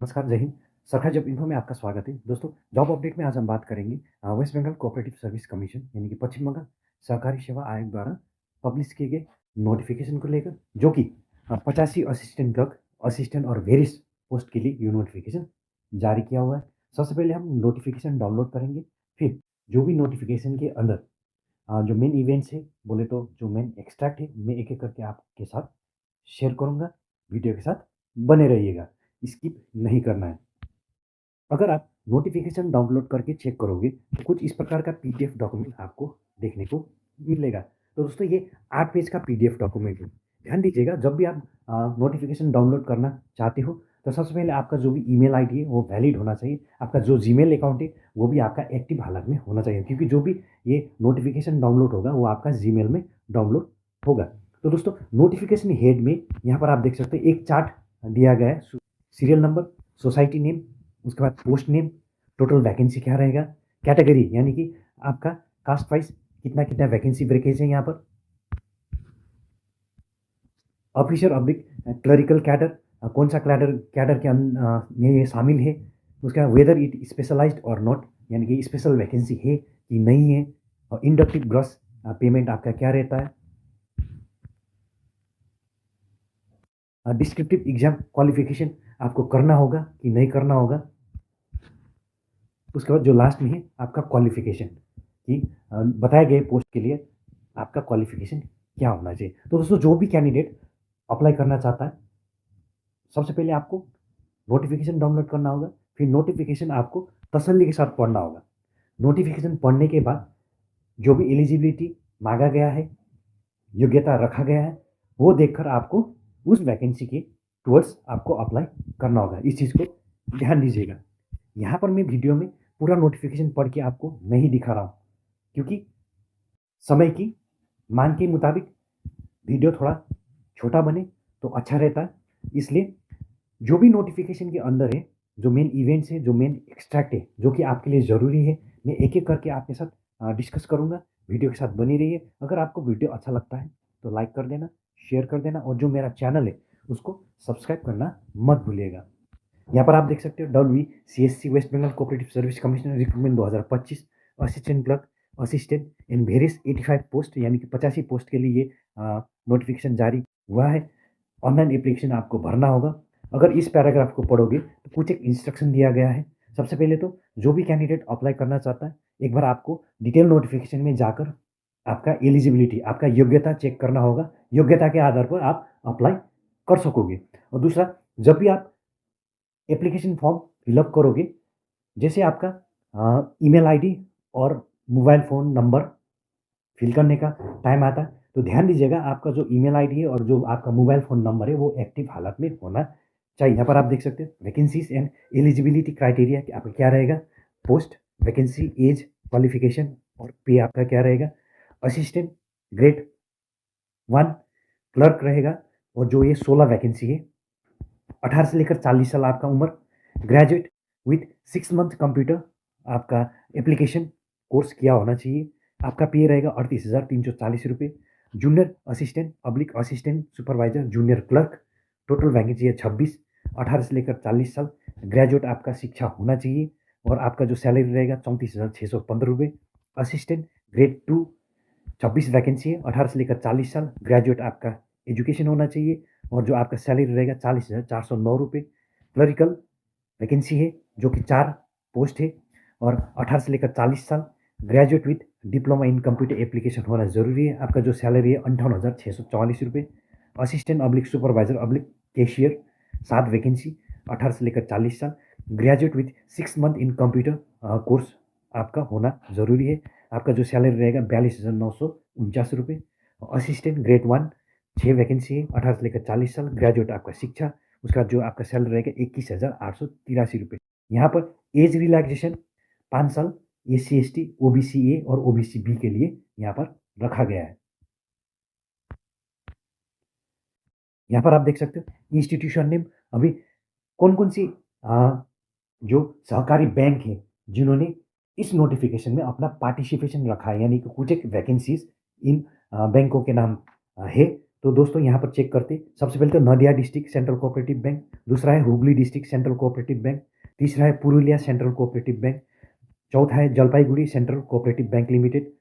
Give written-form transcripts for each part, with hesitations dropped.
नमस्कार, जय हिंद। सरकार जॉब इन्फो में आपका स्वागत है। दोस्तों, जॉब अपडेट में आज हम बात करेंगे West Bengal cooperative service commission यानी कि पश्चिम बंगाल सहकारी सेवा आयोग द्वारा पब्लिश किए गए नोटिफिकेशन को लेकर, जो कि 85 असिस्टेंट क्लर्क, असिस्टेंट और वेरियस पोस्ट के लिए ये नोटिफिकेशन जारी किया हुआ है। सबसे पहले हम नोटिफिकेशन डाउनलोड करेंगे, फिर जो भी नोटिफिकेशन के अंदर जो मेन इवेंट्स है, बोले तो जो मेन एक्सट्रैक्ट है, मैं एक-एक करके आपके साथ शेयर करूँगा। वीडियो के साथ बने रहिएगा, स्किप नहीं करना है। अगर आप नोटिफिकेशन डाउनलोड करके चेक करोगे तो कुछ इस प्रकार का पीडीएफ डॉक्यूमेंट आपको देखने को मिलेगा। तो दोस्तों, ये 8 पेज का पीडीएफ डॉक्यूमेंट है। ध्यान दीजिएगा, जब भी आप नोटिफिकेशन डाउनलोड करना चाहते हो तो सबसे पहले आपका जो भी ईमेल आईडी है वो वैलिड होना चाहिए। आपका जो जीमेल अकाउंट है वो भी आपका एक्टिव हालत में होना चाहिए, क्योंकि जो भी ये नोटिफिकेशन डाउनलोड होगा वो आपका जीमेल में डाउनलोड होगा। तो दोस्तों, नोटिफिकेशन हेड में यहाँ पर आप देख सकते हैं एक चार्ट दिया गया है। सीरियल नंबर, सोसाइटी नेम, उसके बाद पोस्ट नेम, टोटल वैकेंसी क्या रहेगा, कैटेगरी यानी कि आपका कास्ट वाइज कितना कितना वैकेंसी ब्रेकेज है यहाँ पर, ऑफिसर ऑब्लिक क्लरिकल कैडर, कौन सा कैडर कैडर के में ये शामिल है, उसका वेदर इट स्पेशलाइज्ड और नॉट यानी कि स्पेशल वैकेंसी है कि नहीं है, और इंडक्टिव ग्रॉस पेमेंट आपका क्या रहता है, डिस्क्रिप्टिव एग्जाम क्वालिफिकेशन आपको करना होगा कि नहीं करना होगा। उसके बाद जो लास्ट में है आपका क्वालिफिकेशन कि बताए गए पोस्ट के लिए आपका क्वालिफिकेशन क्या होना चाहिए। तो दोस्तों, जो भी कैंडिडेट अप्लाई करना चाहता है, सबसे पहले आपको नोटिफिकेशन डाउनलोड करना होगा, फिर नोटिफिकेशन आपको तसल्ली के साथ पढ़ना होगा। नोटिफिकेशन पढ़ने के बाद जो भी एलिजिबिलिटी मांगा गया है, योग्यता रखा गया है, वो देखकर आपको उस वैकेंसी के टुवर्ड्स आपको अप्लाई करना होगा। इस चीज़ को ध्यान दीजिएगा। यहाँ पर मैं वीडियो में पूरा नोटिफिकेशन पढ़ के आपको नहीं दिखा रहा हूँ, क्योंकि समय की मांग के मुताबिक वीडियो थोड़ा छोटा बने तो अच्छा रहता है। इसलिए जो भी नोटिफिकेशन के अंदर है, जो मेन इवेंट्स है, जो मेन एक्सट्रैक्ट है, जो कि आपके लिए ज़रूरी है, मैं एक एक करके आपके साथ डिस्कस करूँगा। वीडियो के साथ बनी रहिए। अगर आपको वीडियो अच्छा लगता है तो लाइक कर देना, शेयर कर देना, और जो मेरा चैनल है उसको सब्सक्राइब करना मत भूलिएगा। यहाँ पर आप देख सकते हो WCSC West Bengal cooperative service commissioner recruitment 2025, assistant clerk, assistant in various 85 post यानी कि 85 पोस्ट के लिए ये नोटिफिकेशन जारी हुआ है। ऑनलाइन एप्लीकेशन आपको भरना होगा। अगर इस पैराग्राफ को पढ़ोगे तो कुछ एक इंस्ट्रक्शन दिया गया है। सबसे पहले तो जो भी कैंडिडेट अप्लाई करना चाहता है, एक बार आपको डिटेल नोटिफिकेशन में जाकर आपका एलिजिबिलिटी, आपका योग्यता चेक करना होगा। योग्यता के आधार पर आप अप्लाई कर सकोगे। और दूसरा, जब भी आप एप्लीकेशन फॉर्म फिलअप करोगे, जैसे आपका ईमेल आईडी और मोबाइल फ़ोन नंबर फिल करने का टाइम आता है, तो ध्यान दीजिएगा आपका जो ईमेल आईडी है और जो आपका मोबाइल फ़ोन नंबर है वो एक्टिव हालत में होना चाहिए। यहाँ पर आप देख सकते हैं वैकेंसीज एंड एलिजिबिलिटी क्राइटेरिया कि आपका क्या रहेगा, पोस्ट, वैकेंसी, एज, क्वालिफिकेशन और पे आपका क्या रहेगा। असिस्टेंट ग्रेड 1 क्लर्क रहेगा, और जो ये 16 वैकेंसी है, 18 से लेकर 40 साल आपका उम्र, ग्रेजुएट विथ 6 मंथ कंप्यूटर आपका एप्लीकेशन कोर्स किया होना चाहिए। आपका पे रहेगा 38,340 रुपये। Junior assistant oblique assistant supervisor, junior clerk, total vacancy है 26, 18 से लेकर 40 साल, ग्रेजुएट आपका शिक्षा होना चाहिए, और आपका जो सैलरी रहेगा 34,615 रुपये। असिस्टेंट ग्रेड 2 26 वैकेंसी है, 18 से लेकर 40 साल, ग्रेजुएट आपका एजुकेशन होना चाहिए, और जो आपका सैलरी रहेगा 40,409 रुपये। क्लरिकल वैकेंसी है, जो कि 4 पोस्ट है, और 18 से लेकर 40 साल, graduate with diploma in computer application होना ज़रूरी है। आपका जो सैलरी है 58,644 रुपये। Assistant oblique supervisor oblique cashier 7 vacancy, 18 से लेकर 40 साल, graduate with 6 month in computer course आपका होना ज़रूरी है। आपका जो सैलरी रहेगा 42,949 रुपये। असिस्टेंट ग्रेड 1 6 वैकेंसी है, 18 से लेकर 40 साल, ग्रेजुएट आपका शिक्षा, उसका जो आपका सैलरी रहेगा 21,883 रुपये। यहाँ पर एज रिलैक्सेशन 5 साल SC/ST, OBC A और OBC B के लिए यहाँ पर रखा गया है। यहाँ पर आप देख सकते हो इंस्टीट्यूशन नेम। अभी कौन कौन सी जो सहकारी बैंक है जिन्होंने इस नोटिफिकेशन में अपना पार्टिसिपेशन रखा है, यानी कि कुछ एक वैकेंसीज इन बैंकों के नाम है, तो दोस्तों यहाँ पर चेक करते, सबसे पहले तो नदिया डिस्ट्रिक्ट सेंट्रल कोऑपरेटिव बैंक, दूसरा है Hooghly district central cooperative bank, तीसरा है पुरुलिया सेंट्रल कोऑपरेटिव बैंक, चौथा है Jalpaiguri central cooperative bank limited,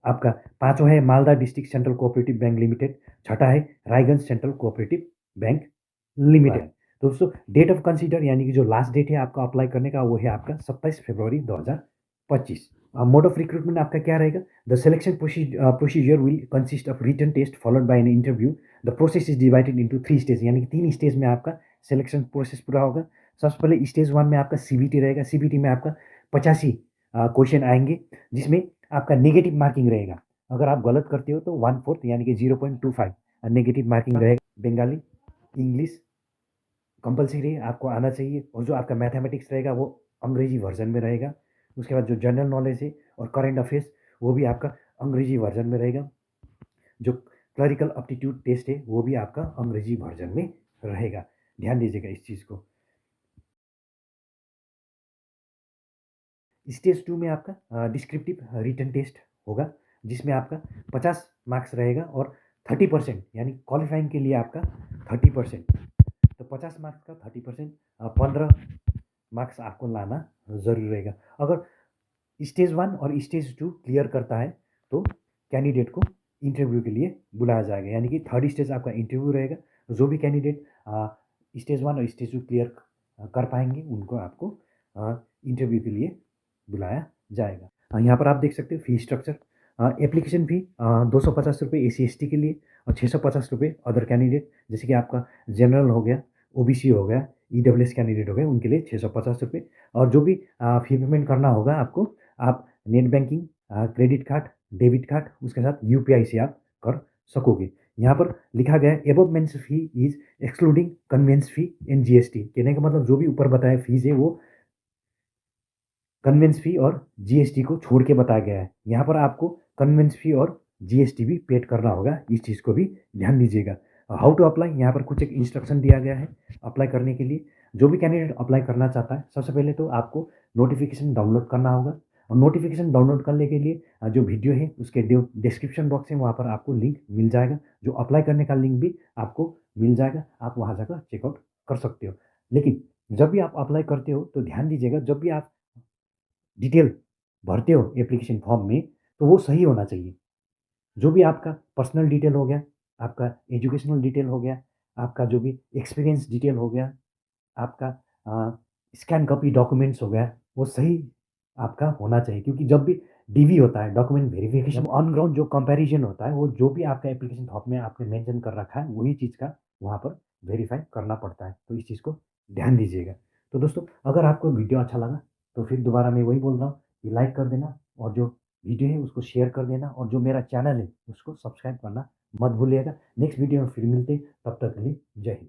आपका पाँचवां है Malda district central cooperative bank limited, छठा है Raiganj central cooperative bank limited. तो दोस्तों डेट ऑफ कंसीडर यानी कि जो लास्ट डेट है आपका अप्लाई करने का वो है आपका 27 फरवरी 2025। मोड ऑफ रिक्रूटमेंट आपका क्या रहेगा? The selection procedure will consist of written test followed by an interview. The process is divided into 3 stage, यानी कि 3 स्टेज में आपका सिलेक्शन प्रोसेस पूरा होगा। सबसे पहले स्टेज 1 में आपका सीबीटी रहेगा। सीबीटी में आपका 85 क्वेश्चन आएंगे, जिसमें आपका नेगेटिव मार्किंग रहेगा। अगर आप गलत करते हो तो 1/4 यानी कि 0.25 नेगेटिव मार्किंग रहेगा। बंगाली, इंग्लिश कंपलसरी आपको आना चाहिए, और जो आपका मैथमेटिक्स रहेगा वो अंग्रेजी वर्जन में रहेगा। उसके बाद जो जनरल नॉलेज है और करंट अफेयर्स वो भी आपका अंग्रेजी वर्जन में रहेगा। जो क्लरिकल एप्टीट्यूड टेस्ट है वो भी आपका अंग्रेजी वर्जन में रहेगा। ध्यान दीजिएगा इस चीज़ को। स्टेज 2 में आपका डिस्क्रिप्टिव रिटन टेस्ट होगा, जिसमें आपका 50 मार्क्स रहेगा और 30% यानी क्वालिफाइंग के लिए आपका 30%। तो 50 मार्क्स का 30% 15 मार्क्स आपको लाना ज़रूरी रहेगा। अगर स्टेज 1 और स्टेज 2 क्लियर करता है तो कैंडिडेट को इंटरव्यू के लिए बुलाया जाएगा, यानी कि थर्ड स्टेज आपका इंटरव्यू रहेगा। जो भी कैंडिडेट स्टेज 1 और स्टेज 2 क्लियर कर पाएंगे उनको आपको इंटरव्यू के लिए बुलाया जाएगा। यहाँ पर आप देख सकते हो फी स्ट्रक्चर। एप्लीकेशन फ़ी 250 रुपये SC/ST के लिए और 650 रुपये अदर कैंडिडेट, जैसे कि आपका जनरल हो गया, OBC हो गया, EWS कैंडिडेट हो गए, उनके लिए 650 रुपये। और जो भी फ़ी पेमेंट करना होगा आपको, आप net banking, credit card, debit card, उसके साथ UPI से आप कर सकोगे। यहाँ पर लिखा गया है above mains fee is excluding convenience fee and GST। कहने का मतलब जो भी ऊपर बताया फीस है वो कन्वेंस फी और GST को छोड़ के बताया गया है। यहाँ पर आपको कन्वेंस फी और GST भी पेड करना होगा, इस चीज़ को भी ध्यान दीजिएगा। हाउ टू अप्लाई, यहाँ पर कुछ एक इंस्ट्रक्शन दिया गया है अप्लाई करने के लिए। जो भी कैंडिडेट अप्लाई करना चाहता है, सबसे पहले तो आपको नोटिफिकेशन डाउनलोड करना होगा, और नोटिफिकेशन डाउनलोड करने के लिए जो वीडियो है उसके डिस्क्रिप्शन बॉक्स है, वहाँ पर आपको लिंक मिल जाएगा। जो अप्लाई करने का लिंक भी आपको मिल जाएगा, आप वहाँ जाकर चेकआउट कर सकते हो। लेकिन जब भी आप अप्लाई करते हो तो ध्यान दीजिएगा, जब भी आप डिटेल भरते हो एप्लीकेशन फॉर्म में तो वो सही होना चाहिए। जो भी आपका पर्सनल डिटेल हो गया, आपका एजुकेशनल डिटेल हो गया, आपका जो भी एक्सपीरियंस डिटेल हो गया, आपका स्कैन कॉपी डॉक्यूमेंट्स हो गया, वो सही आपका होना चाहिए। क्योंकि जब भी डीवी होता है, डॉक्यूमेंट वेरिफिकेशन, ऑन ग्राउंड जो कंपैरिजन होता है, वो जो भी आपका एप्लीकेशन फॉर्म में आपने मेंशन कर रखा है वही चीज़ का वहाँ पर वेरीफाई करना पड़ता है। तो इस चीज़ को ध्यान दीजिएगा। तो दोस्तों अगर आपको वीडियो अच्छा लगा तो फिर दोबारा मैं वही बोल रहा हूँ कि लाइक कर देना, और जो वीडियो है उसको शेयर कर देना, और जो मेरा चैनल है उसको सब्सक्राइब करना मत भूलिएगा। नेक्स्ट वीडियो में फिर मिलते हैं, तब तक के लिए जय हिंद।